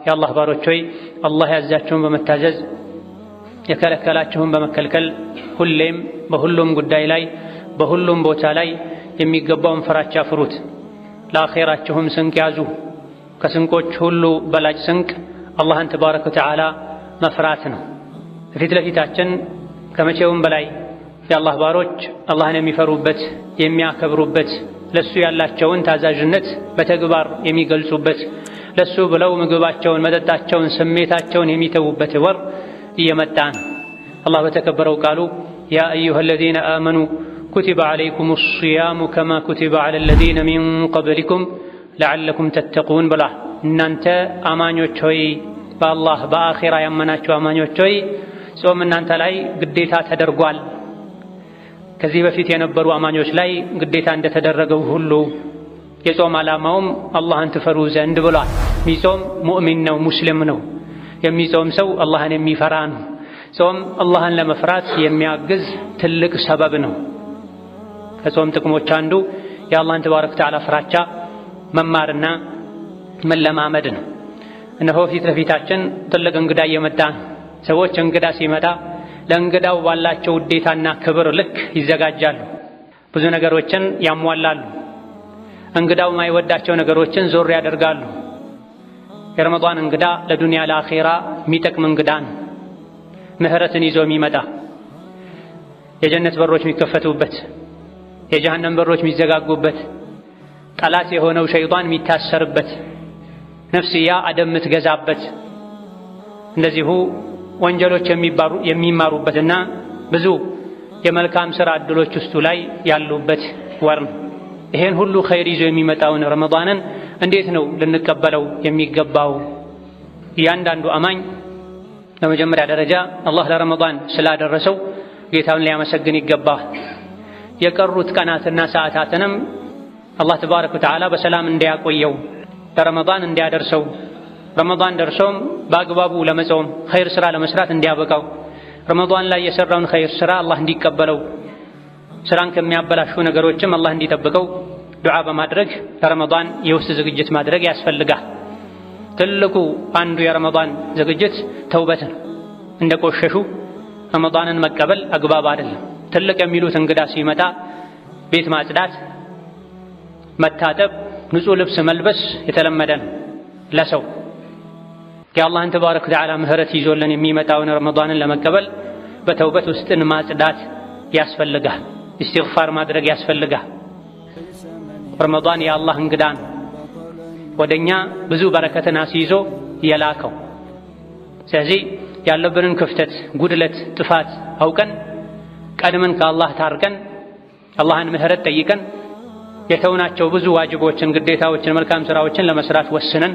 የአላህ ባሮች ሆይ አላህ ያዛችሁን በመታዘዝ የከለከላችሁን በመከልከል ሁሌም በሁሉም ጉዳይ ላይ በሁሉም ቦታ ላይ የሚገባውን ፍራቻ ፍሩት። ለአኼራችሁም ስንቅ ያዙ። ከስንቆች ሁሉ በላጭ ስንቅ አላህን ተባረከ ወተዓላ መፍራት ነው። ፊት ለፊታችን ከመቼውም በላይ የአላህ ባሮች አላህን የሚፈሩበት የሚያከብሩበት፣ ለሱ ያላቸውን ታዛዥነት በተግባር የሚገልጹበት፣ ለሱ ብለው ምግባቸውን፣ መጠጣቸውን፣ ስሜታቸውን የሚተዉበት ወር እየመጣ ነው። አላህ በተከበረው ቃሉ ያ አዩሃ አለዚነ አመኑ ኩቲበ ዐለይኩሙ ሲያሙ ከማ ኩቲበ ዐለ አለዚነ ሚን ቀብሊኩም ለዐለኩም ተተቁን ብሏል። እናንተ አማኞች ሆይ፣ በአላህ በአኼራ ያመናችሁ አማኞች ሆይ ጾም እናንተ ላይ ግዴታ ተደርጓል። ከዚህ በፊት የነበሩ አማኞች ላይ ግዴታ እንደተደረገው ሁሉ የጾም ዓላማውም አላህን ትፈሩ ዘንድ ብሏል። የሚጾም ሙእሚን ነው፣ ሙስሊም ነው። የሚጾም ሰው አላህን የሚፈራ ነው። ጾም አላህን ለመፍራት የሚያግዝ ትልቅ ሰበብ ነው። ከጾም ጥቅሞች አንዱ የአላህን ተባረከ ወተዓላ ፍራቻ መማርና መለማመድ ነው። እነሆ ፊት ለፊታችን ትልቅ እንግዳ እየመጣ ነው። ሰዎች እንግዳ ሲመጣ ለእንግዳው ባላቸው ውዴታና ክብር ልክ ይዘጋጃሉ። ብዙ ነገሮችን ያሟላሉ። እንግዳው ማይወዳቸው ነገሮችን ዞር ያደርጋሉ። የረመዳን እንግዳ ለዱንያ ለአኼራ የሚጠቅም እንግዳ ነው። ምህረትን ይዞ የሚመጣ የጀነት በሮች የሚከፈቱበት፣ የጀሃነም በሮች የሚዘጋጉበት፣ ጠላት የሆነው ሸይጣን የሚታሰርበት፣ ነፍስያ አደም የምትገዛበት፣ እንደዚሁ ወንጀሎች የሚማሩበትና ብዙ የመልካም ሥራ ዕድሎች ውስጡ ላይ ያሉበት ወር ነው። ይሄን ሁሉ ኸይር ይዞ የሚመጣውን ረመዳንን እንዴት ነው ልንቀበለው የሚገባው? እያንዳንዱ አማኝ በመጀመሪያ ደረጃ አላህ ለረመዳን ስላደረሰው ጌታውን ሊያመሰግን ይገባል። የቀሩት ቀናትና ሰዓታትንም አላህ ተባረከ ወተዓላ በሰላም እንዲያቆየው ለረመዳን እንዲያደርሰው፣ ረመዳን ደርሶም በአግባቡ ለመጾም ኸይር ሥራ ለመስራት እንዲያበቃው፣ ረመዳን ላይ የሰራውን ኸይር ሥራ አላህ እንዲቀበለው፣ ስራን ከሚያበላሹ ነገሮችም አላህ እንዲጠብቀው ዱዓ በማድረግ ለረመዳን የውስጥ ዝግጅት ማድረግ ያስፈልጋል። ትልቁ አንዱ የረመዳን ዝግጅት ተውበት ነው። እንደቆሸሹ ረመዳንን መቀበል አግባብ አይደለም። ትልቅ የሚሉት እንግዳ ሲመጣ ቤት ማጽዳት፣ መታጠብ፣ ንጹህ ልብስ መልበስ የተለመደ ነው ለሰው። የአላህን ተባረከ ወተዓላ ምህረት ይዞልን የሚመጣውን ረመዳንን ለመቀበል በተውበት ውስጥን ማጽዳት ያስፈልጋል። ኢስቲግፋር ማድረግ ያስፈልጋል። ረመዳን የአላህ እንግዳ ነው። ወደኛ ብዙ በረከትን አስይዞ የላከው። ስለዚህ ያለብንን ክፍተት፣ ጉድለት፣ ጥፋት አውቀን ቀድመን ከአላህ ታርቀን አላህን ምህረት ጠይቀን የተውናቸው ብዙ ዋጅቦችን፣ ግዴታዎችን፣ መልካም ሥራዎችን ለመስራት ወስነን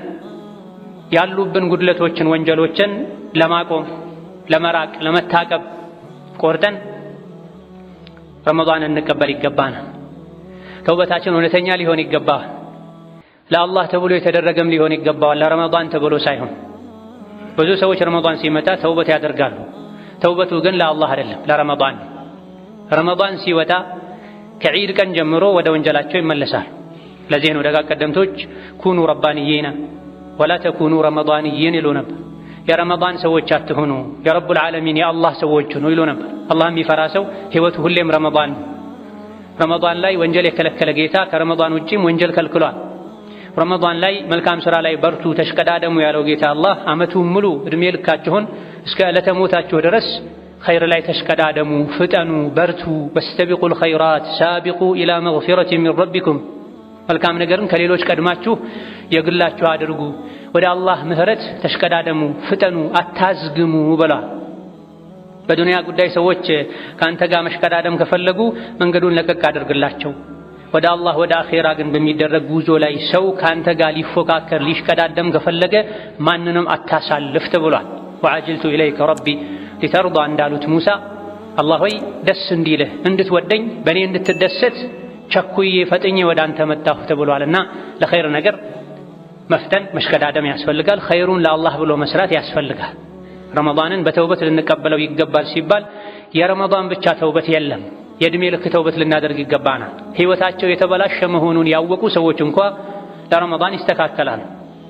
ያሉብን ጉድለቶችን፣ ወንጀሎችን ለማቆም፣ ለመራቅ፣ ለመታቀብ ቆርጠን ረመዳን እንቀበል ይገባናል። ተውበታችን እውነተኛ ሊሆን ይገባል። ለአላህ ተብሎ የተደረገም ሊሆን ይገባዋል፣ ለረመዳን ተብሎ ሳይሆን። ብዙ ሰዎች ረመዳን ሲመጣ ተውበት ያደርጋሉ። ተውበቱ ግን ለአላህ አይደለም፣ ለረመዳን። ረመዳን ሲወጣ ከዒድ ቀን ጀምሮ ወደ ወንጀላቸው ይመለሳል። ለዚህ ነው ደጋግ ቀደምቶች ኩኑ ረባንይና ወላ ተኩኑ ረመዳንይን ይሉ ነበር። የረመዳን ሰዎች አትሁኑ፣ የረቡል ዓለሚን የአላህ ሰዎች ሁኑ ይሉ ነበር። አላህ የሚፈራ ሰው ሕይወቱ ሁሌም ረመዳን ነው። ረመዳን ላይ ወንጀል የከለከለ ጌታ ከረመዳን ውጪም ወንጀል ከልክሏል። ረመዳን ላይ መልካም ሥራ ላይ በርቱ ተሽቀዳደሙ ያለው ጌታ አላህ ዓመቱን ሙሉ ዕድሜ ልካችሁን እስከ ዕለተ ሞታችሁ ድረስ ኸይር ላይ ተሽቀዳደሙ፣ ፍጠኑ፣ በርቱ፣ ወስተቢቁል ኸይራት ሳቢቁ ኢላ መግፊረቲን ሚን ረቢኩም፣ መልካም ነገርን ከሌሎች ቀድማችሁ የግላችሁ አድርጉ፣ ወደ አላህ ምህረት ተሽቀዳደሙ፣ ፍጠኑ፣ አታዝግሙ ብሏል። በዱንያ ጉዳይ ሰዎች ከአንተ ጋር መሽቀዳደም ከፈለጉ መንገዱን ለቀቅ አድርግላቸው። ወደ አላህ ወደ አኼራ ግን በሚደረግ ጉዞ ላይ ሰው ከአንተ ጋር ሊፎካከር ሊሽቀዳደም ከፈለገ ማንንም አታሳልፍ ተብሏል። ወዐጅልቱ ኢለይከ ረቢ ሊተርዳ እንዳሉት ሙሳ አላህ ሆይ ደስ እንዲልህ እንድትወደኝ በእኔ እንድትደሰት ቸኩዬ ፈጥኜ ወደ አንተ መጣሁ ተብሏልና ለኸይር ነገር መፍጠን መሽቀዳደም ያስፈልጋል። ኸይሩን ለአላህ ብሎ መስራት ያስፈልጋል። ረመዳንን በተውበት ልንቀበለው ይገባል ሲባል የረመዳን ብቻ ተውበት የለም፣ የዕድሜ ልክ ተውበት ልናደርግ ይገባናል። ሕይወታቸው የተበላሸ መሆኑን ያወቁ ሰዎች እንኳ ለረመዳን ይስተካከላሉ።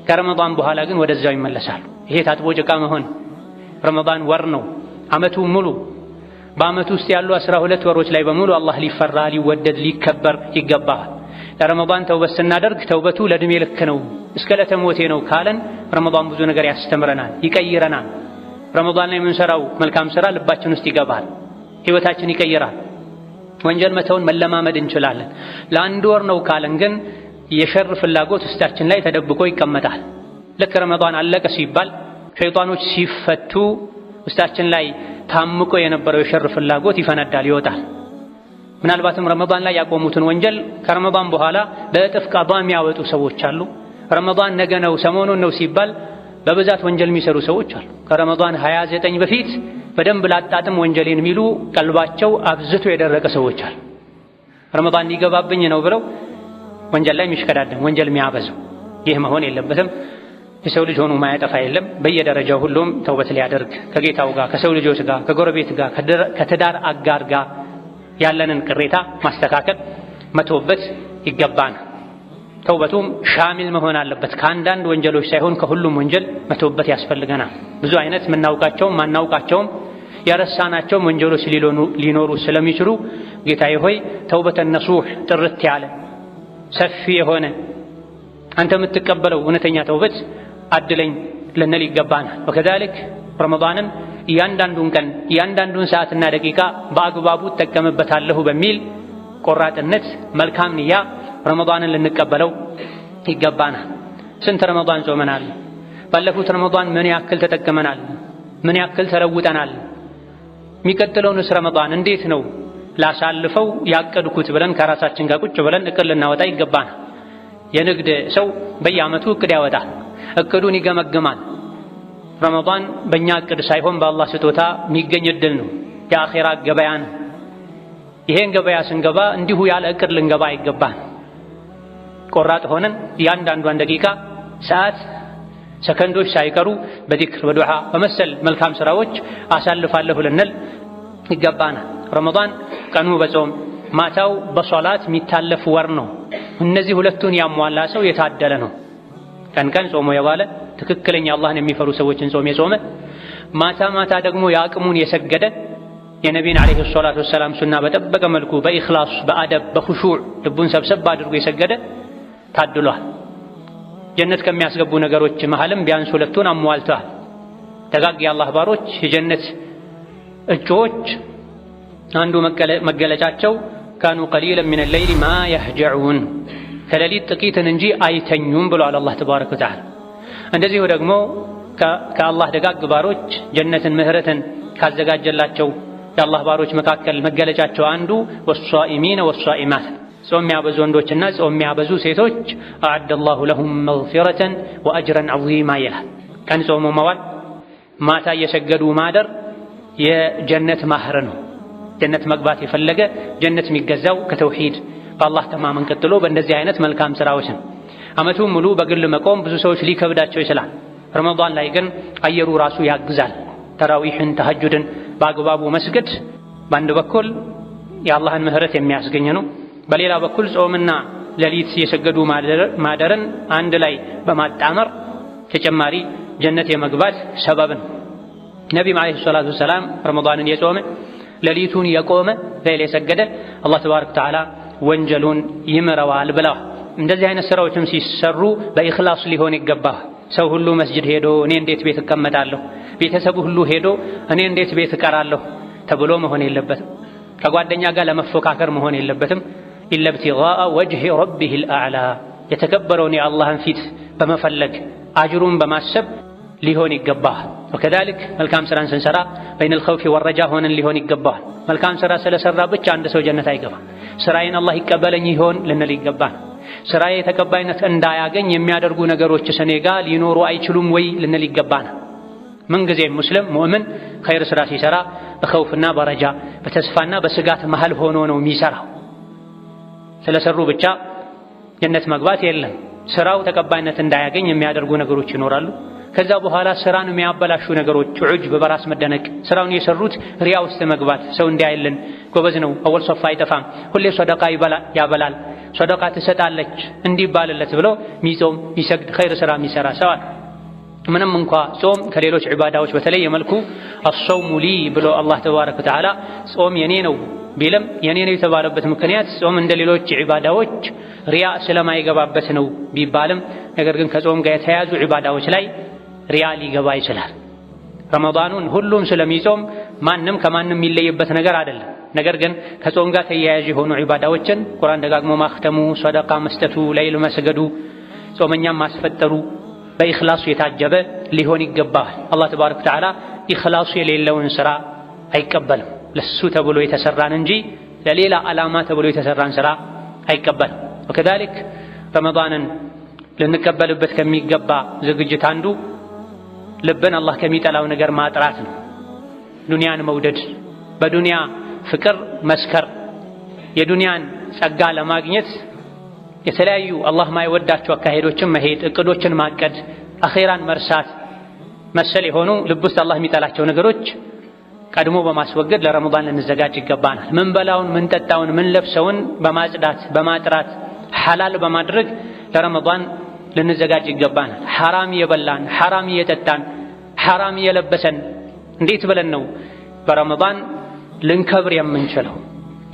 ከረመዳን በኋላ ግን ወደዛው ይመለሳሉ። ይሄ ታጥቦ ጭቃ መሆን። ረመዳን ወር ነው ዓመቱ ሙሉ። በዓመቱ ውስጥ ያሉ 12 ወሮች ላይ በሙሉ አላህ ሊፈራ ሊወደድ ሊከበር ይገባል። ለረመዳን ተውበት ስናደርግ ተውበቱ ለዕድሜ ልክ ነው እስከ ለተሞቴ ነው ካለን ረመዳን ብዙ ነገር ያስተምረናል፣ ይቀይረናል። ረመዳን ላይ የምንሰራው መልካም ስራ ልባችን ውስጥ ይገባል፣ ህይወታችን ይቀይራል። ወንጀል መተውን መለማመድ እንችላለን። ለአንድ ወር ነው ካለን ግን የሸር ፍላጎት ውስጣችን ላይ ተደብቆ ይቀመጣል። ልክ ረመዳን አለቀ ሲባል ሸይጣኖች ሲፈቱ ውስጣችን ላይ ታምቆ የነበረው የሸር ፍላጎት ይፈነዳል፣ ይወጣል። ምናልባትም ረመዳን ላይ ያቆሙትን ወንጀል ከረመዳን በኋላ በእጥፍ ቀዷ የሚያወጡ ሰዎች አሉ። ረመዳን ነገ ነው ሰሞኑን ነው ሲባል በብዛት ወንጀል የሚሰሩ ሰዎች አሉ። ከረመዳን 29 በፊት በደንብ ላጣጥም ወንጀሌን የሚሉ ቀልባቸው አብዝቶ የደረቀ ሰዎች አሉ። ረመዳን ሊገባብኝ ነው ብለው ወንጀል ላይ የሚሽከዳደም ወንጀል የሚያበዙ። ይህ መሆን የለበትም። የሰው ልጅ ሆኖ ማያጠፋ የለም። በየደረጃው ሁሉም ተውበት ሊያደርግ ከጌታው ጋር፣ ከሰው ልጆች ጋር፣ ከጎረቤት ጋር፣ ከትዳር አጋር ጋር ያለንን ቅሬታ ማስተካከል መተውበት ይገባናል። ተውበቱም ሻሚል መሆን አለበት። ከአንዳንድ ወንጀሎች ሳይሆን ከሁሉም ወንጀል መተውበት ያስፈልገናል። ብዙ አይነት የምናውቃቸውም ማናውቃቸውም የረሳናቸውም ወንጀሎች ሊኖሩ ስለሚችሉ ጌታዬ ሆይ ተውበተን ነሱህ ጥርት ያለ ሰፊ የሆነ አንተ የምትቀበለው እውነተኛ ተውበት አድለኝ ልንል ይገባናል። ወከዛሊክ ረመዳንን እያንዳንዱን ቀን እያንዳንዱን ሰዓትና ደቂቃ በአግባቡ እጠቀምበታለሁ በሚል ቆራጥነት መልካም ንያ ረመዳንን ልንቀበለው ይገባናል። ስንት ረመዳን ጾመናል? ባለፉት ረመዳን ምን ያክል ተጠቅመናል? ምን ያክል ተለውጠናል? የሚቀጥለውንስ ረመዳን እንዴት ነው ላሳልፈው ያቀድኩት ብለን ከራሳችን ጋር ቁጭ ብለን እቅድ ልናወጣ ይገባናል። የንግድ ሰው በየዓመቱ እቅድ ያወጣል፣ እቅዱን ይገመግማል። ረመዳን በእኛ እቅድ ሳይሆን በአላህ ስጦታ የሚገኝ እድል ነው፣ የአኼራ ገበያ ነው። ይሄን ገበያ ስንገባ እንዲሁ ያለ እቅድ ልንገባ አይገባን። ቆራጥ ሆነን እያንዳንዷን ደቂቃ፣ ሰዓት፣ ሰከንዶች ሳይቀሩ በዚክር በዱዓ በመሰል መልካም ስራዎች አሳልፋለሁ ልንል ይገባናል። ረመዳን ቀኑ በጾም ማታው በሶላት የሚታለፍ ወር ነው። እነዚህ ሁለቱን ያሟላ ሰው የታደለ ነው። ቀን ቀን ጾሞ የዋለ ትክክለኛ አላህን የሚፈሩ ሰዎችን ጾም የጾመ ማታ ማታ ደግሞ የአቅሙን የሰገደ የነቢይን ዓለይሂ ሰላቱ ወሰላም ሱና በጠበቀ መልኩ በኢኽላስ በአደብ በኹሹዕ ልቡን ሰብሰብ አድርጎ የሰገደ ታድሏል። ጀነት ከሚያስገቡ ነገሮች መሃልም ቢያንስ ሁለቱን አሟልተዋል። ደጋግ የአላህ ባሮች የጀነት እጩዎች አንዱ መገለጫቸው ካኑ ቀሊለን ሚነ ሌይሊ ማ የህጀዑን ከሌሊት ጥቂትን እንጂ አይተኙም ብሏል አላህ ተባረከ ወተዓላ። እንደዚሁ ደግሞ ከአላህ ደጋግ ባሮች ጀነትን ምህረትን ካዘጋጀላቸው የአላህ ባሮች መካከል መገለጫቸው አንዱ ወሷኢሚነ ወሷኢማት ጾም የሚያበዙ ወንዶችና ጾም የሚያበዙ ሴቶች አዐደላሁ ለሁም መግፊረተን ወአጅረን ዐዚማ ይላል። ቀን ጾሞ መዋል ማታ እየሰገዱ ማደር የጀነት ማህር ነው። ጀነት መግባት የፈለገ ጀነት የሚገዛው ከተውሂድ በአላህ ተማመን ቀጥሎ በእንደዚህ አይነት መልካም ስራዎች ነው። ዓመቱን ሙሉ በግል መቆም ብዙ ሰዎች ሊከብዳቸው ይችላል። ረመዳን ላይ ግን አየሩ ራሱ ያግዛል። ተራዊሕን ተሐጁድን በአግባቡ መስገድ በአንድ በኩል የአላህን ምህረት የሚያስገኝ ነው። በሌላ በኩል ጾምና ሌሊት የሰገዱ ማደርን አንድ ላይ በማጣመር ተጨማሪ ጀነት የመግባት ሰበብን ነቢም ዓለይሂ ሰላቱ ወሰላም ረመዳንን የጾመ ሌሊቱን የቆመ ሌሊት የሰገደ አላህ ተባረከ ወተዓላ ወንጀሉን ይምረዋል ብለዋል። እንደዚህ አይነት ስራዎችም ሲሰሩ በኢኽላስ ሊሆን ይገባል። ሰው ሁሉ መስጂድ ሄዶ እኔ እንዴት ቤት እቀመጣለሁ፣ ቤተሰቡ ሁሉ ሄዶ እኔ እንዴት ቤት እቀራለሁ ተብሎ መሆን የለበትም። ከጓደኛ ጋር ለመፎካከር መሆን የለበትም። ኢላ ብቲጋአ ወጅሂ ረቢሂል አዕላ የተከበረውን የአላህን ፊት በመፈለግ አጅሩን በማሰብ ሊሆን ይገባል። ወከዛሊክ መልካም ስራን ስንሰራ በይነል ኸውፊ ወረጃ ሆነን ሊሆን ይገባል። መልካም ስራ ስለሰራ ብቻ አንድ ሰው ጀነት አይገባም። ስራዬን አላህ ይቀበለኝ ይሆን ልንል ይገባል። ስራዬ ተቀባይነት እንዳያገኝ የሚያደርጉ ነገሮች እኔ ጋር ሊኖሩ አይችሉም ወይ ልንል ይገባል። ምንጊዜም ሙስሊም ሙእምን ኸይር ስራ ሲሰራ በኸውፍና በረጃ በተስፋና በስጋት መሃል ሆኖ ነው የሚሰራው። ስለሰሩ ብቻ ጀነት መግባት የለም። ስራው ተቀባይነት እንዳያገኝ የሚያደርጉ ነገሮች ይኖራሉ። ከዛ በኋላ ስራን የሚያበላሹ ነገሮች ዑጅብ፣ በራስ መደነቅ፣ ስራውን የሰሩት ሪያ ውስጥ መግባት፣ ሰው እንዲያይልን ጎበዝ ነው፣ አወል ሶፋ አይጠፋም፣ ሁሌ ሰደቃ ያበላል፣ ሰደቃ ትሰጣለች እንዲባልለት ብሎ ሚጾም ሚሰግድ ኸይር ስራ የሚሰራ ሰው አለ። ምንም እንኳ ጾም ከሌሎች ዒባዳዎች በተለየ መልኩ አስሰውሙ ሊ ብሎ አላህ ተባረከ ወተዓላ ጾም የኔ ነው ቢልም የኔ ነው የተባለበት ምክንያት ጾም እንደ ሌሎች ዒባዳዎች ሪያ ስለማይገባበት ነው ቢባልም፣ ነገር ግን ከጾም ጋር የተያያዙ ዒባዳዎች ላይ ሪያ ሊገባ ይችላል። ረመዳኑን ሁሉም ስለሚጾም ማንም ከማንም የሚለይበት ነገር አይደለም። ነገር ግን ከጾም ጋር ተያያዥ የሆኑ ዒባዳዎችን ቁርአን ደጋግሞ ማክተሙ፣ ሰደቃ መስጠቱ፣ ለይል መስገዱ፣ ጾመኛም ማስፈጠሩ በኢኽላሱ የታጀበ ሊሆን ይገባል። አላህ ተባረከ ወተዓላ ኢኽላሱ የሌለውን ስራ አይቀበልም። ለሱ ተብሎ የተሰራን እንጂ ለሌላ ዓላማ ተብሎ የተሰራን ስራ አይቀበልም። ወከዛሊክ ረመዳንን ልንቀበልበት ከሚገባ ዝግጅት አንዱ ልብን አላህ ከሚጠላው ነገር ማጥራት ነው። ዱንያን መውደድ፣ በዱንያ ፍቅር መስከር፣ የዱንያን ጸጋ ለማግኘት የተለያዩ አላህ ማይወዳቸው አካሄዶችን መሄድ፣ እቅዶችን ማቀድ፣ አኼራን መርሳት መሰል የሆኑ ልብ ውስጥ አላህ የሚጠላቸው ነገሮች ቀድሞ በማስወገድ ለረመዳን ልንዘጋጅ ይገባናል። ምን በላውን፣ ምን ጠጣውን፣ ምን ለብሰውን በማጽዳት በማጥራት ሐላል በማድረግ ለረመዳን ልንዘጋጅ ይገባናል። ሐራም የበላን፣ ሐራም የጠጣን፣ ሐራም የለበሰን እንዴት ብለን ነው በረመዳን ልንከብር የምንችለው?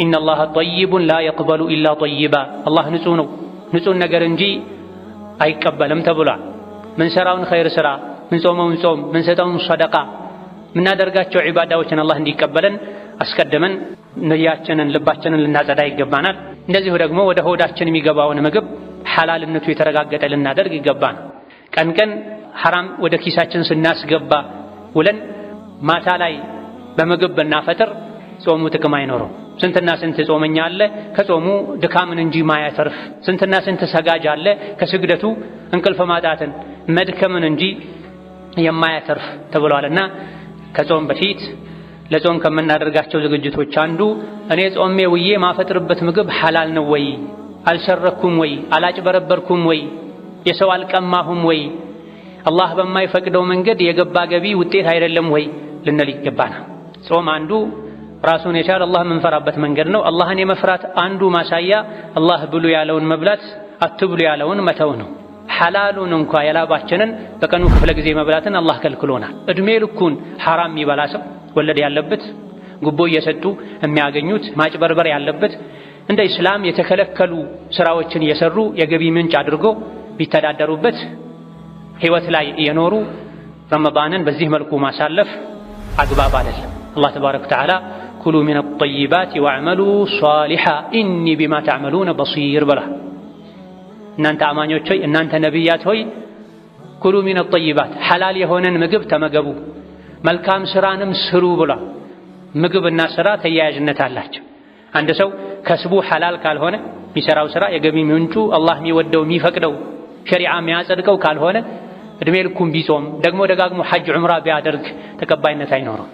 ኢነላህ ጠይቡን ላ የቅበሉ ኢላ ጠይባ፣ አላህ ንጹህ ነው ንጹህ ነገር እንጂ አይቀበልም ተብሏል። ምንሰራውን ኸይር ስራ፣ ምንጾመውን ጾም፣ ምንሰጠውን ሰደቃ፣ ምናደርጋቸው ዒባዳዎችን አላህ እንዲቀበለን አስቀድመን ንያችንን ልባችንን ልናጸዳ ይገባናል። እንደዚሁ ደግሞ ወደ ሆዳችን የሚገባውን ምግብ ሐላልነቱ የተረጋገጠ ልናደርግ ይገባናል። ቀን ቀን ሐራም ወደ ኪሳችን ስናስገባ ውለን ማታ ላይ በምግብ ብናፈጥር ጾሙ ጥቅም አይኖረው። ስንትና ስንት ጾመኛ አለ ከጾሙ ድካምን እንጂ ማያተርፍ። ስንትና ስንት ሰጋጅ አለ ከስግደቱ እንቅልፍ ማጣትን መድከምን እንጂ የማያተርፍ ተብሏልና ከጾም በፊት ለጾም ከምናደርጋቸው ዝግጅቶች አንዱ እኔ ጾሜ ውዬ ማፈጥርበት ምግብ ሐላል ነው ወይ፣ አልሸረኩም ወይ፣ አላጭበረበርኩም ወይ፣ የሰው አልቀማሁም ወይ፣ አላህ በማይፈቅደው መንገድ የገባ ገቢ ውጤት አይደለም ወይ ልንል ይገባናል። ጾም አንዱ ራሱን የቻለ አላህ የምንፈራበት መንገድ ነው። አላህን የመፍራት አንዱ ማሳያ አላህ ብሉ ያለውን መብላት፣ አትብሉ ያለውን መተው ነው። ሐላሉን እንኳ የላባችንን በቀኑ ክፍለ ጊዜ መብላትን አላህ ከልክሎናል። እድሜ ልኩን ሐራም የሚበላ ሰው ወለድ ያለበት፣ ጉቦ እየሰጡ የሚያገኙት ማጭበርበር ያለበት፣ እንደ ኢስላም የተከለከሉ ስራዎችን እየሰሩ የገቢ ምንጭ አድርጎ ቢተዳደሩበት ህይወት ላይ እየኖሩ ረመዳንን በዚህ መልኩ ማሳለፍ አግባብ አይደለም። አላህ ተባረከ ወተዓላ ኩሉ ሚነ ጠይባት ወዕመሉ ሷሊሓ ኢኒ ቢማ ተዕመሉነ በሲር ብላ። እናንተ አማኞች ሆይ፣ እናንተ ነቢያት ሆይ ኩሉ ሚነ ጠይባት ሐላል የሆነን ምግብ ተመገቡ፣ መልካም ስራንም ስሩ ብላ። ምግብና ስራ ተያያዥነት አላቸው። አንድ ሰው ከስቡ ሐላል ካልሆነ የሚሰራው ስራ የገቢ ምንጩ አላህ የሚወደው የሚፈቅደው ሸሪዓ የሚያጸድቀው ካልሆነ እድሜ ልኩን ቢጾም ደግሞ ደጋግሞ ሐጅ ዑምራ ቢያደርግ ተቀባይነት አይኖረው።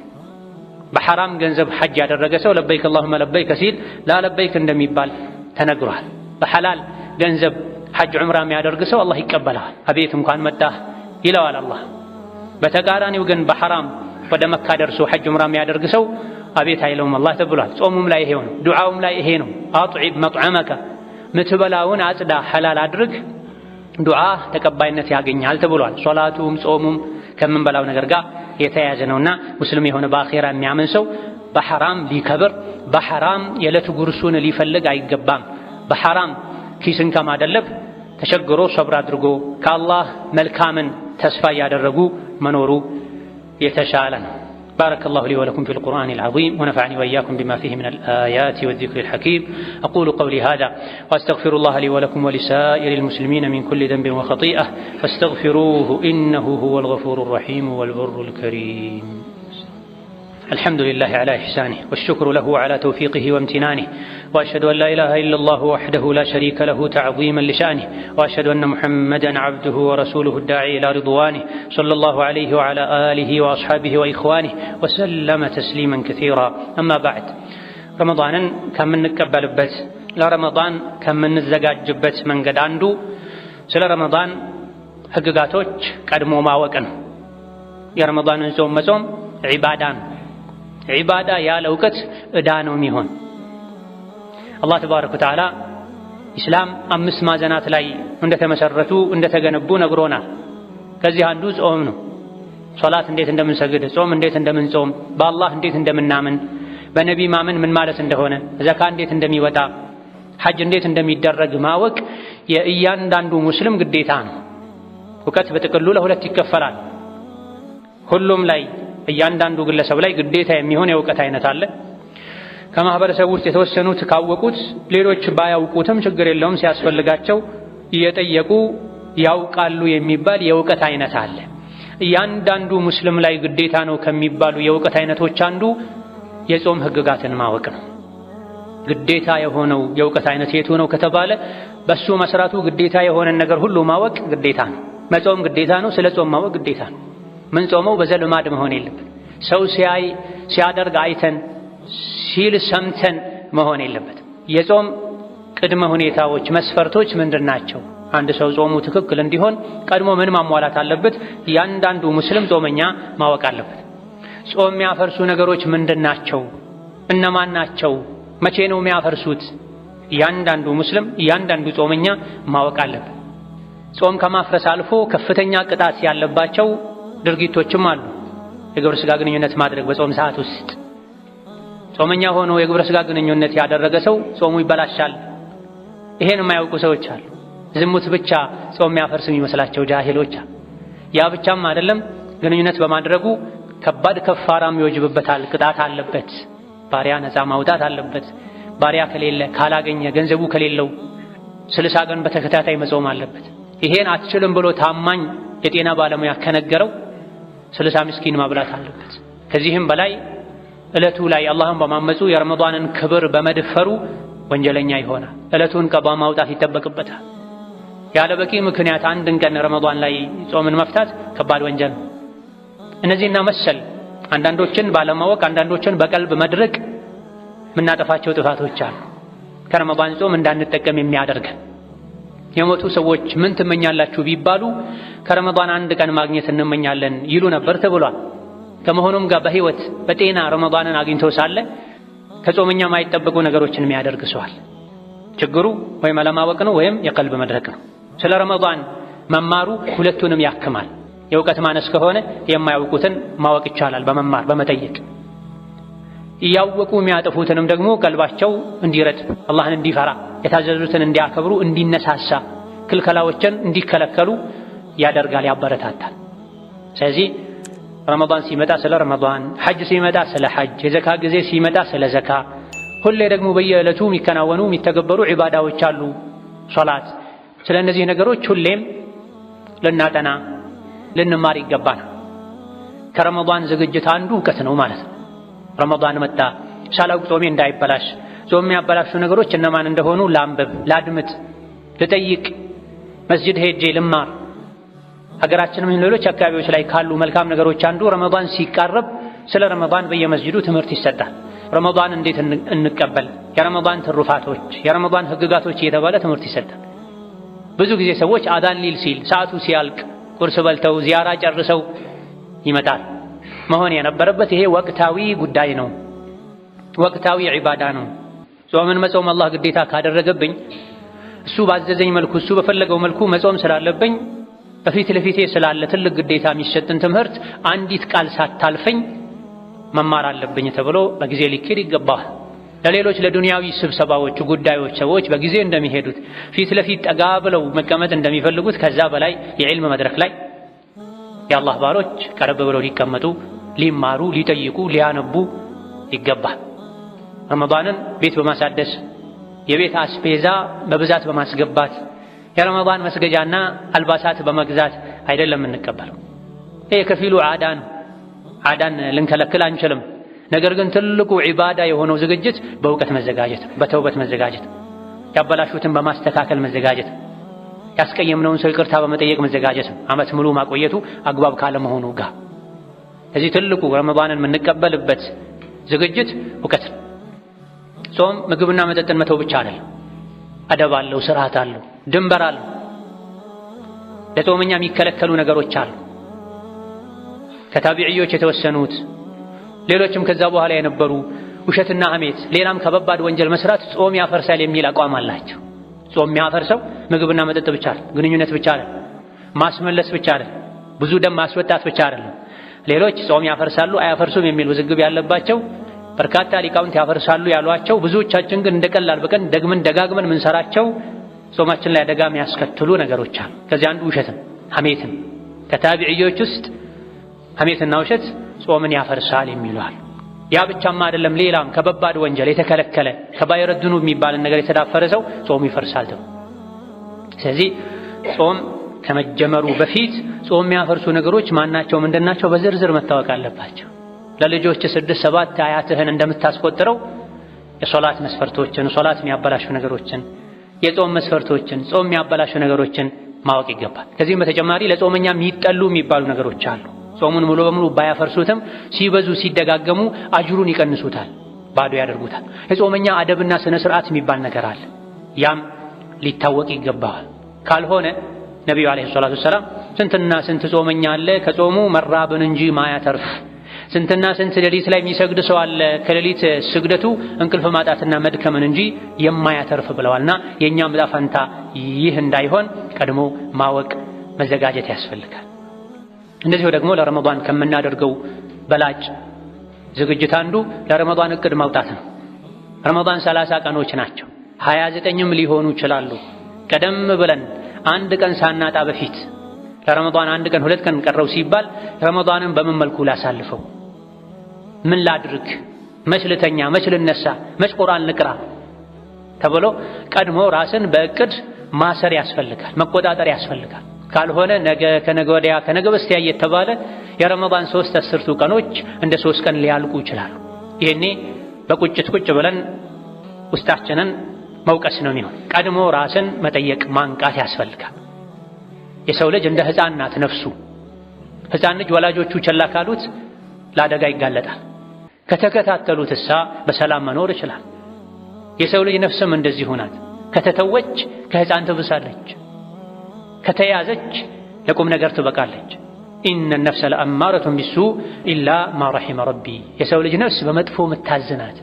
በሐራም ገንዘብ ሐጅ ያደረገ ሰው ለበይክ አላሁመ ለበይክ ሲል ላ ለበይክ እንደሚባል ተነግሯል። በሐላል ገንዘብ ሐጅ ዑምራ የሚያደርግ ሰው አላህ ይቀበላል። አቤት እንኳን መጣህ ይለዋል አላህ። በተቃራኒው ግን በሐራም ወደ መካ ደርሶ ሐጅ ዑምራ የሚያደርግ ሰው አቤት አይለውም አላህ ተብሏል። ጾሙም ላይ ይሄው ነው፣ ዱዓውም ላይ ይሄ ነው። አጥዒብ መጥዓመከ ምትበላውን አጽዳ ሐላል አድርግ፣ ዱዓ ተቀባይነት ያገኛል ተብሏል። ሶላቱም ጾሙም ከምንበላው ነገር ጋር የተያያዘ ነውና ሙስሊም የሆነ በአኼራ የሚያምን ሰው በሐራም ሊከብር በሐራም የዕለት ጉርሱን ሊፈልግ አይገባም። በሐራም ኪስን ከማደለብ ተቸግሮ ሰብር አድርጎ ከአላህ መልካምን ተስፋ እያደረጉ መኖሩ የተሻለ ነው። بارك الله لي ولكم في القرآن العظيم ونفعني وإياكم بما فيه من الآيات والذكر الحكيم. أقول قولي هذا وأستغفر الله لي ولكم ولسائر المسلمين من كل ذنب وخطيئة فاستغفروه إنه هو الغفور الرحيم والبر الكريم. الحمد لله على إحسانه والشكر له على توفيقه وامتنانه، وأشهد أن لا إله إلا الله وحده لا شريك له تعظيما لشأنه، وأشهد أن محمدا عبده ورسوله الداعي إلى رضوانه صلى الله عليه وعلى آله وأصحابه وإخوانه وسلم تسليما كثيرا. أما بعد، رمضان كم من نقبلበት ለረመዳን ከምንዘጋጅበት መንገድ አንዱ ስለ ረመዳን ህግጋቶች ቀድሞ ማወቅ ነው። የረመዳንን ጾም መጾም ዒባዳ ነው። ዒባዳ ያለ እውቀት ዕዳ ነው የሚሆን። አላህ ተባረከ ወተዓላ ኢስላም 5 ማዕዘናት ላይ እንደተመሰረቱ እንደተገነቡ ነግሮናል። ከዚህ አንዱ ጾም ነው። ሶላት እንዴት እንደምንሰግድ፣ ጾም እንዴት እንደምንጾም፣ በአላህ እንዴት እንደምናምን፣ በነቢ ማመን ምን ማለት እንደሆነ፣ ዘካ እንዴት እንደሚወጣ፣ ሐጅ እንዴት እንደሚደረግ ማወቅ የእያንዳንዱ ሙስሊም ግዴታ ነው። እውቀት በጥቅሉ ለሁለት ይከፈላል። ሁሉም ላይ እያንዳንዱ ግለሰብ ላይ ግዴታ የሚሆን የእውቀት አይነት አለ። ከማህበረሰብ ውስጥ የተወሰኑት ካወቁት ሌሎች ባያውቁትም ችግር የለውም ሲያስፈልጋቸው እየጠየቁ ያውቃሉ የሚባል የእውቀት አይነት አለ። እያንዳንዱ ሙስሊም ላይ ግዴታ ነው ከሚባሉ የእውቀት አይነቶች አንዱ የጾም ህግጋትን ማወቅ ነው። ግዴታ የሆነው የእውቀት አይነት የቱ ነው ከተባለ በሱ መስራቱ ግዴታ የሆነ ነገር ሁሉ ማወቅ ግዴታ ነው። መጾም ግዴታ ነው። ስለ ጾም ማወቅ ግዴታ ነው። ምን ጾመው በዘልማድ መሆን የለበት። ሰው ሲያደርግ አይተን ሲል ሰምተን መሆን የለበት። የጾም ቅድመ ሁኔታዎች መስፈርቶች ምንድናቸው? አንድ ሰው ጾሙ ትክክል እንዲሆን ቀድሞ ምን ማሟላት አለበት? እያንዳንዱ ሙስሊም ጾመኛ ማወቅ አለበት። ጾም የሚያፈርሱ ነገሮች ምንድናቸው? እነማን ናቸው? መቼ ነው የሚያፈርሱት? እያንዳንዱ ሙስሊም እያንዳንዱ ጾመኛ ማወቅ አለበት። ጾም ከማፍረስ አልፎ ከፍተኛ ቅጣት ያለባቸው ድርጊቶችም አሉ። የግብረ ሥጋ ግንኙነት ማድረግ በጾም ሰዓት ውስጥ ጾመኛ ሆኖ የግብረ ሥጋ ግንኙነት ያደረገ ሰው ጾሙ ይበላሻል። ይሄን የማያውቁ ሰዎች አሉ። ዝሙት ብቻ ጾም የሚያፈርስ የሚመስላቸው ጃሂሎች። ያ ብቻም አይደለም፣ ግንኙነት በማድረጉ ከባድ ከፋራም ይወጅብበታል፣ ቅጣት አለበት። ባሪያ ነፃ ማውጣት አለበት። ባሪያ ከሌለ ካላገኘ ገንዘቡ ከሌለው 60 ቀን በተከታታይ መጾም አለበት። ይሄን አትችልም ብሎ ታማኝ የጤና ባለሙያ ከነገረው 60 ምስኪን ማብላት አለበት። ከዚህም በላይ ዕለቱ ላይ አላህን በማመፁ የረመዳንን ክብር በመድፈሩ ወንጀለኛ ይሆናል። ዕለቱን ቀባ ማውጣት ይጠበቅበታል። ያለ በቂ ምክንያት አንድን ቀን ረመዳን ላይ ጾምን መፍታት ከባድ ወንጀል ነው። እነዚህና መሰል አንዳንዶችን ባለማወቅ አንዳንዶችን በቀልብ መድረቅ የምናጠፋቸው ጥፋቶች አሉ። ከረመዳን ጾም እንዳንጠቀም የሚያደርገን የሞቱ ሰዎች ምን ትመኛላችሁ ቢባሉ ከረመዳን አንድ ቀን ማግኘት እንመኛለን ይሉ ነበር ተብሏል። ከመሆኑም ጋር በህይወት በጤና ረመዳንን አግኝተው ሳለ ከጾመኛ ማይጠበቁ ነገሮችን የሚያደርግ ሰዋል። ችግሩ ወይም አለማወቅ ነው ወይም የቀልብ መድረቅ ነው። ስለ ረመዳን መማሩ ሁለቱንም ያክማል። የእውቀት ማነስ ከሆነ የማያውቁትን ማወቅ ይቻላል በመማር በመጠየቅ። እያወቁ የሚያጠፉትንም ደግሞ ቀልባቸው እንዲረድ፣ አላህን እንዲፈራ፣ የታዘዙትን እንዲያከብሩ፣ እንዲነሳሳ፣ ክልከላዎችን እንዲከለከሉ ያደርጋል፣ ያበረታታል። ስለዚህ ረመዳን ሲመጣ ስለ ረመዳን፣ ሐጅ ሲመጣ ስለ ሐጅ፣ የዘካ ጊዜ ሲመጣ ስለ ዘካ፣ ሁሌ ደግሞ በየዕለቱ የሚከናወኑ የሚተገበሩ ዒባዳዎች አሉ፣ ሶላት። ስለ እነዚህ ነገሮች ሁሌም ልናጠና ልንማር ይገባል። ከረመዳን ዝግጅት አንዱ እውቀት ነው ማለት ነው። ረመዳን መጣ ሳላውቅ ጾሜ እንዳይበላሽ፣ ጾም የሚያበላሹ ነገሮች እነማን እንደሆኑ ላንብብ፣ ላድምጥ፣ ልጠይቅ፣ መስጂድ ሄጄ ልማር። ሀገራችንም ሌሎች አካባቢዎች ላይ ካሉ መልካም ነገሮች አንዱ ረመዳን ሲቃረብ ስለ ረመዳን በየመስጂዱ ትምህርት ይሰጣል። ረመዳን እንዴት እንቀበል፣ የረመዳን ትሩፋቶች፣ የረመዳን ህግጋቶች እየተባለ ትምህርት ይሰጣል። ብዙ ጊዜ ሰዎች አዳን ሊል ሲል ሰዓቱ ሲያልቅ ቁርስ በልተው ዚያራ ጨርሰው ይመጣል። መሆን የነበረበት ይሄ ወቅታዊ ጉዳይ ነው፣ ወቅታዊ ዒባዳ ነው። ጾምን መጾም አላህ ግዴታ ካደረገብኝ እሱ ባዘዘኝ መልኩ እሱ በፈለገው መልኩ መጾም ስላለብኝ በፊት ለፊቴ ስላለ ትልቅ ግዴታ የሚሰጥን ትምህርት አንዲት ቃል ሳታልፈኝ መማር አለብኝ ተብሎ በጊዜ ሊኬድ ይገባል። ለሌሎች ለዱንያዊ ስብሰባዎች ጉዳዮች ሰዎች በጊዜ እንደሚሄዱት ፊት ለፊት ጠጋ ብለው መቀመጥ እንደሚፈልጉት ከዛ በላይ የዕልም መድረክ ላይ የአላህ ባሮች ቀረብ ብለው ሊቀመጡ፣ ሊማሩ፣ ሊጠይቁ፣ ሊያነቡ ይገባል። ረመዳንን ቤት በማሳደስ የቤት አስፔዛ በብዛት በማስገባት የረመዳን መስገጃና አልባሳት በመግዛት አይደለም እንቀበለው። ይሄ ከፊሉ ዓዳ ነው። ዓዳን ልንከለክል አንችልም። ነገር ግን ትልቁ ዒባዳ የሆነው ዝግጅት በእውቀት መዘጋጀት፣ በተውበት መዘጋጀት፣ ያበላሹትን በማስተካከል መዘጋጀት፣ ያስቀየምነውን ሰው ይቅርታ በመጠየቅ መዘጋጀት። ዓመት ሙሉ ማቆየቱ አግባብ ካለመሆኑ ጋር እዚህ ትልቁ ረመዳንን የምንቀበልበት ዝግጅት እውቀት። ጾም ምግብና መጠጥን መተው ብቻ አይደለም። አደብ አለው፣ ስርዓት አለው፣ ድንበር አለው። ለጾመኛ የሚከለከሉ ነገሮች አሉ። ከታቢዕዮች የተወሰኑት ሌሎችም ከዛ በኋላ የነበሩ ውሸትና ሐሜት፣ ሌላም ከበባድ ወንጀል መስራት ጾም ያፈርሳል የሚል አቋም አላቸው። ጾም የሚያፈርሰው ምግብና መጠጥ ብቻ አይደለም፣ ግንኙነት ብቻ አይደለም፣ ማስመለስ ብቻ አይደለም፣ ብዙ ደም ማስወጣት ብቻ አይደለም። ሌሎች ጾም ያፈርሳሉ አያፈርሱም የሚል ውዝግብ ያለባቸው በርካታ ሊቃውንት ያፈርሳሉ ያሏቸው፣ ብዙዎቻችን ግን እንደቀላል በቀን ደግመን ደጋግመን ምንሰራቸው ጾማችን ላይ አደጋ የሚያስከትሉ ነገሮች አሉ። ከዚህ አንዱ ውሸትን፣ ሐሜትን። ከታቢዕዮች ውስጥ ሐሜትና ውሸት ጾምን ያፈርሳል የሚሉሃል። ያ ብቻማ አይደለም፣ ሌላም ከበባድ ወንጀል የተከለከለ ከባይረ ዱኑብ የሚባልን ነገር የተዳፈረ ሰው ጾሙ ይፈርሳል ተብሎ። ስለዚህ ጾም ከመጀመሩ በፊት ጾም የሚያፈርሱ ነገሮች ማናቸው ምንድናቸው በዝርዝር መታወቅ አለባቸው። ለልጆች 6-7 አያትህን እንደምታስቆጥረው የሶላት መስፈርቶችን፣ ሶላት የሚያበላሹ ነገሮችን፣ የጾም መስፈርቶችን፣ ጾም የሚያበላሹ ነገሮችን ማወቅ ይገባል። ከዚህም በተጨማሪ ለጾመኛ የሚጠሉ የሚባሉ ነገሮች አሉ። ጾሙን ሙሉ በሙሉ ባያፈርሱትም ሲበዙ ሲደጋገሙ አጅሩን ይቀንሱታል፣ ባዶ ያደርጉታል። የጾመኛ አደብና ስነ ስርዓት የሚባል ነገር አለ። ያም ሊታወቅ ይገባዋል። ካልሆነ ነቢዩ አለይሂ ሰላቱ ወሰላም ስንትና ስንት ጾመኛ አለ ከጾሙ መራብን እንጂ ማያተርፍ፣ ስንትና ስንት ሌሊት ላይ የሚሰግድ ሰው አለ ከሌሊት ስግደቱ እንቅልፍ ማጣትና መድከምን እንጂ የማያተርፍ ብለዋልና የእኛም ዕጣ ፈንታ ይህ እንዳይሆን ቀድሞ ማወቅ መዘጋጀት ያስፈልጋል። እንደዚሁ ደግሞ ለረመዳን ከምናደርገው በላጭ ዝግጅት አንዱ ለረመዳን እቅድ ማውጣት ነው። ረመዳን 30 ቀኖች ናቸው፣ 29ም ሊሆኑ ይችላሉ። ቀደም ብለን አንድ ቀን ሳናጣ በፊት ለረመዳን አንድ ቀን 2 ቀን ቀረው ሲባል ረመዳንን በምን መልኩ ላሳልፈው፣ ምን ላድርግ፣ መች ልተኛ፣ መች ልነሳ፣ መች ቁርአን ልቅራ ተብሎ ቀድሞ ራስን በእቅድ ማሰር ያስፈልጋል፣ መቆጣጠር ያስፈልጋል። ካልሆነ ነገ ከነገ ወዲያ ከነገ በስቲያ እየተባለ የረመዳን 3 አስርቱ ቀኖች እንደ 3 ቀን ሊያልቁ ይችላሉ። ይሄኔ በቁጭት ቁጭ ብለን ውስጣችንን መውቀስ ነው የሚሆን። ቀድሞ ራስን መጠየቅ ማንቃት ያስፈልጋል። የሰው ልጅ እንደ ሕፃን ናት ነፍሱ። ሕፃን ልጅ ወላጆቹ ቸላ ካሉት ለአደጋ ይጋለጣል። ከተከታተሉትሳ በሰላም መኖር ይችላል። የሰው ልጅ ነፍስም እንደዚሁ ናት። ከተተወች ከሕፃን ትብሳለች፣ ከተያዘች ለቁም ነገር ትበቃለች። ኢነ ነፍሰ ለአማረቱን ቢሱእ ኢላ ማ ረሒመ ረቢ። የሰው ልጅ ነፍስ በመጥፎ ምታዝናት፣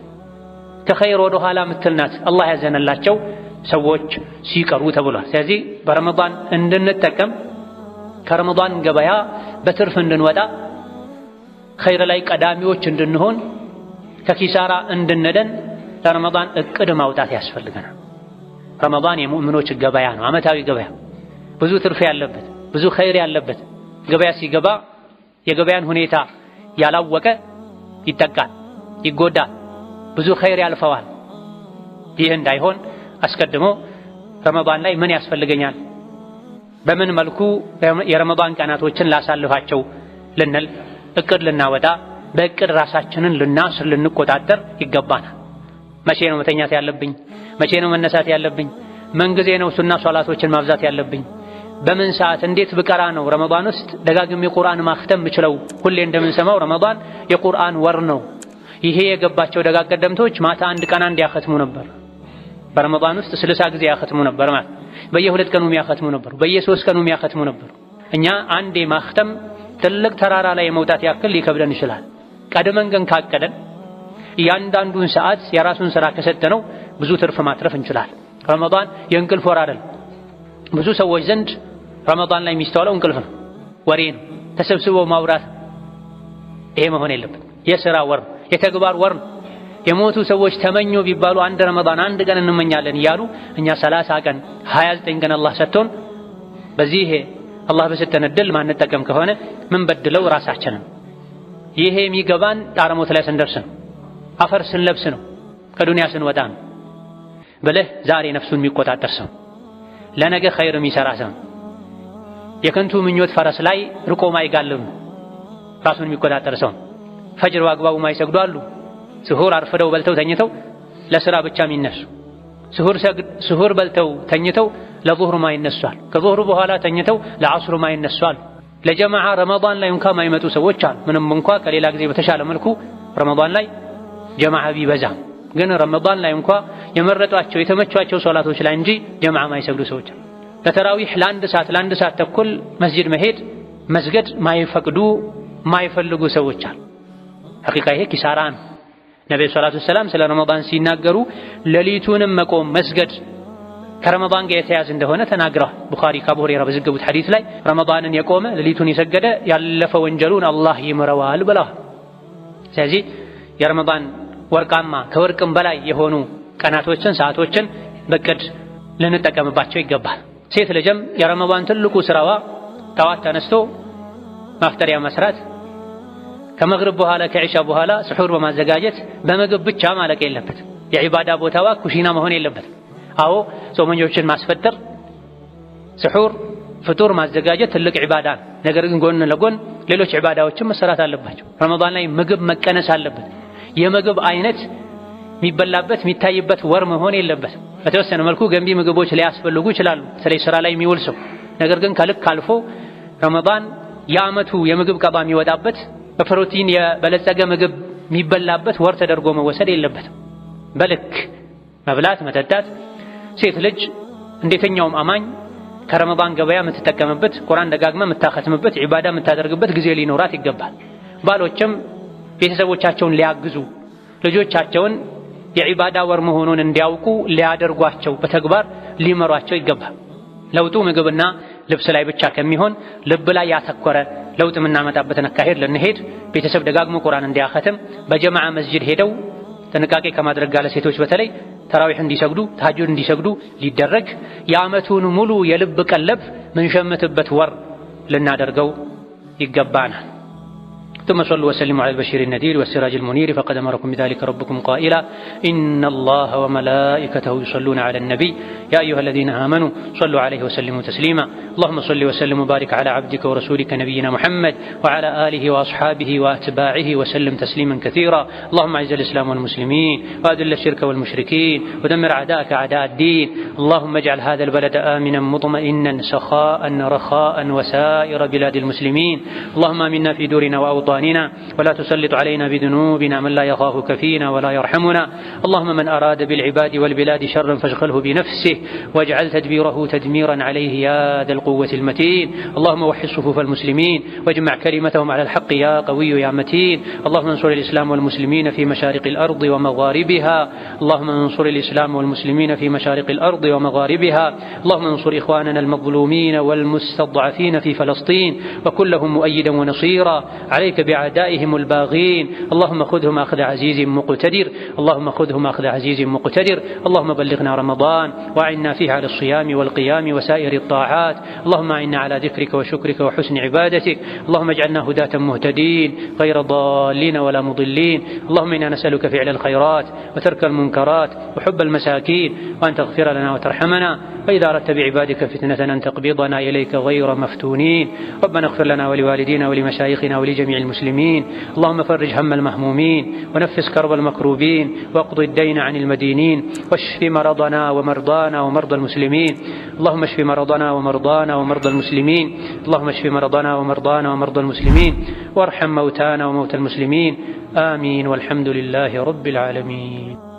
ከኸይር ወደ ኋላ ምትልናት አላህ ያዘነላቸው ሰዎች ሲቀሩ ተብሏል። ስለዚህ በረመዳን እንድንጠቀም ከረመዳን ገበያ በትርፍ እንድንወጣ ኸይር ላይ ቀዳሚዎች እንድንሆን ከኪሳራ እንድንደን ለረመዳን እቅድ ማውጣት ያስፈልገናል። ረመዳን የሙእሚኖች ገበያ ነው፣ ዓመታዊ ገበያ፣ ብዙ ትርፍ ያለበት፣ ብዙ ኸይር ያለበት ገበያ። ሲገባ የገበያን ሁኔታ ያላወቀ ይጠቃል፣ ይጎዳል፣ ብዙ ኸይር ያልፈዋል። ይህ እንዳይሆን አስቀድሞ ረመዳን ላይ ምን ያስፈልገኛል፣ በምን መልኩ የረመዳን ቀናቶችን ላሳልፋቸው ልንል እቅድ ልናወጣ፣ በእቅድ ራሳችንን ልናስር ልንቆጣጠር ይገባናል። መቼ ነው መተኛት ያለብኝ? መቼ ነው መነሳት ያለብኝ? ምን ጊዜ ነው ሱና ሶላቶችን ማብዛት ያለብኝ? በምን ሰዓት እንዴት ብቀራ ነው ረመዳን ውስጥ ደጋግሜ ቁርአን ማክተም የምችለው? ሁሌ እንደምንሰማው ረመዳን የቁርአን ወር ነው። ይሄ የገባቸው ደጋግ ቀደምቶች ማታ አንድ ቀን አንድ ያختሙ ነበር። በረመዳን ውስጥ 60 ጊዜ ያختሙ ነበር ማለት በየ2 ቀኑ የሚያختሙ ነበር፣ በየ3 ቀኑ የሚያختሙ ነበር። እኛ አንዴ ማክተም ትልቅ ተራራ ላይ የመውጣት ያክል ሊከብደን ይችላል። ቀድመን ግን ካቀደን እያንዳንዱን ሰዓት የራሱን ስራ ከሰጠነው ብዙ ትርፍ ማትረፍ እንችላለን። ረመዳን የእንቅልፍ ወር አይደል። ብዙ ሰዎች ዘንድ ረመዳን ላይ የሚስተዋለው እንቅልፍ ነው፣ ወሬ ነው፣ ተሰብስቦ ማውራት። ይሄ መሆን የለበት። የሥራ ወር ነው፣ የተግባር ወር ነው። የሞቱ ሰዎች ተመኙ ቢባሉ አንድ ረመዳን አንድ ቀን እንመኛለን እያሉ እኛ 30 ቀን 29 ቀን አላህ ሰጥቶን በዚህ አላህ በሰጠን ዕድል ማንጠቀም ከሆነ ምን በድለው ራሳችንን። ይሄ የሚገባን ጣረሞት ላይ ስንደርስ ነው፣ አፈር ስንለብስ ነው፣ ከዱንያ ስንወጣ ነው ብለህ ዛሬ ነፍሱን የሚቆጣጠር ሰው፣ ለነገ ኸይር የሚሰራ ሰው፣ የከንቱ ምኞት ፈረስ ላይ ርቆ ማይጋልም ራሱን የሚቆጣጠር ሰው። ፈጅር በአግባቡ ማይሰግዱ አሉ። ስሁር አርፍደው በልተው ተኝተው ለስራ ብቻ የሚነሱ፣ ስሁር በልተው ተኝተው ለዙህር ማይነሷል፣ ከዙህር በኋላ ተኝተው ለዐስር ማይነሷል። ለጀማዓ ረመዳን ላይ እንኳን ማይመጡ ሰዎች አሉ። ምንም እንኳ ከሌላ ጊዜ በተሻለ መልኩ ረመዳን ላይ ጀማዓ ቢበዛም ግን ረመዳን ላይ እንኳ የመረጧቸው የተመቿቸው ሶላቶች ላይ እንጂ ጀማዓ ማይሰግዱ ሰዎች አሉ። ለተራዊህ ለአንድ ሰዓት ተኩል መስጂድ መሄድ መስገድ ማይፈቅዱ ማይፈልጉ ሰዎች አሉ። ሐቂቃ ይሄ ኪሳራ ነው። ነብዩ ሰለላሁ ዐለይሂ ወሰለም ስለ ረመዳን ሲናገሩ ሌሊቱንም መቆም መስገድ ከረመዳን ጋር የተያዘ እንደሆነ ተናግረዋል። ቡኻሪ ከአቡ ሁረይራ በዘገቡት ሐዲስ ላይ ረመዳንን የቆመ ሌሊቱን የሰገደ ያለፈ ወንጀሉን አላህ ይምረዋል ብለዋል። ስለዚህ የረመዳን ወርቃማ ከወርቅም በላይ የሆኑ ቀናቶችን ሰዓቶችን በቅድ ልንጠቀምባቸው ይገባል። ሴት ልጅም የረመዳን ትልቁ ስራዋ ጠዋት ተነስቶ ማፍጠሪያ መስራት፣ ከመግሪብ በኋላ ከዒሻ በኋላ ስሑር በማዘጋጀት በምግብ ብቻ ማለቅ የለበትም። የዒባዳ ቦታዋ ኩሽና መሆን የለበትም። አዎ ጾመኞችን ማስፈጠር፣ ስሑር ፍጡር ማዘጋጀት ትልቅ ዒባዳ ነው። ነገር ግን ጎን ለጎን ሌሎች ዒባዳዎችን መሰራት አለባቸው። ረመዳን ላይ ምግብ መቀነስ አለበት። የምግብ አይነት የሚበላበት የሚታይበት ወር መሆን የለበትም። በተወሰነ መልኩ ገንቢ ምግቦች ሊያስፈልጉ ይችላሉ በተለይ ስራ ላይ የሚውል ሰው። ነገር ግን ከልክ አልፎ ረመዳን የዓመቱ የምግብ ቀባ የሚወጣበት በፕሮቲን የበለጸገ ምግብ የሚበላበት ወር ተደርጎ መወሰድ የለበትም። በልክ መብላት መጠጣት። ሴት ልጅ እንደተኛውም አማኝ ከረመዳን ገበያ የምትጠቀምበት፣ ቁርአን ደጋግማ የምታኸትምበት፣ ዒባዳ የምታደርግበት ጊዜ ሊኖራት ይገባል። ባሎችም ቤተሰቦቻቸውን ሊያግዙ ልጆቻቸውን የዒባዳ ወር መሆኑን እንዲያውቁ ሊያደርጓቸው በተግባር ሊመሯቸው ይገባል። ለውጡ ምግብና ልብስ ላይ ብቻ ከሚሆን ልብ ላይ ያተኮረ ለውጥ የምናመጣበትን አካሄድ ልንሄድ ቤተሰብ ደጋግሞ ቁርአን እንዲያኸትም በጀማዓ መስጂድ ሄደው ጥንቃቄ ከማድረግ ጋር ለሴቶች በተለይ ተራዊሕ እንዲሰግዱ ተሐጁድ እንዲሰግዱ ሊደረግ የዓመቱን ሙሉ የልብ ቀለብ ምንሸምትበት ወር ልናደርገው ይገባናል። ثم صلوا وسلموا على البشير النذير والسراج المنير فقد أمركم بذلك ربكم قائلا إن الله وملائكته يصلون على النبي يا أيها الذين آمنوا صلوا عليه وسلموا تسليما اللهم صل وسلم وبارك على عبدك ورسولك نبينا محمد وعلى آله وأصحابه وأتباعه وسلم تسليما كثيرا اللهم أعز الإسلام والمسلمين وأذل الشرك والمشركين ودمر أعداءك أعداء الدين اللهم اجعل هذا البلد آمنا مطمئنا سخاء رخاء وسائر بلاد المسلمين اللهم آمنا في دورنا وأوطاننا ولا تسلط علينا بذنوبنا من لا يخافك فينا ولا يرحمنا اللهم من أراد بالعباد والبلاد شرا فاشغله بنفسه واجعل تدبيره تدميرا عليه يا ذا القوة المتين اللهم وحد صفوف المسلمين واجمع كلمتهم على الحق يا قوي يا متين اللهم انصر الإسلام والمسلمين في مشارق الأرض ومغاربها اللهم انصر الإسلام والمسلمين في مشارق الأرض ومغاربها اللهم انصر إخواننا المظلومين والمستضعفين في فلسطين وكلهم مؤيدا ونصيرا عليك بأعدائهم الباغين اللهم خذهم أخذ عزيز مقتدر اللهم خذهم أخذ عزيز مقتدر اللهم بلغنا رمضان وأعنا فيه على الصيام والقيام وسائر الطاعات اللهم أعنا على ذكرك وشكرك وحسن عبادتك اللهم اجعلنا هداة مهتدين غير ضالين ولا مضلين اللهم إنا نسألك فعل الخيرات وترك المنكرات وحب المساكين وأن تغفر لنا وترحمنا فإذا أردت بعبادك فتنة أن تقبضنا إليك غير مفتونين ربنا اغفر لنا ولوالدينا ولمشايخنا ولجميع المسلمين اللهم فرج هم المهمومين ونفس كرب المكروبين واقض الدين عن المدينين واشف مرضنا ومرضانا ومرضى المسلمين اللهم اشف مرضنا ومرضانا ومرضى المسلمين اللهم اشف مرضنا ومرضانا ومرضى المسلمين وارحم موتانا وموتى المسلمين آمين والحمد لله رب العالمين.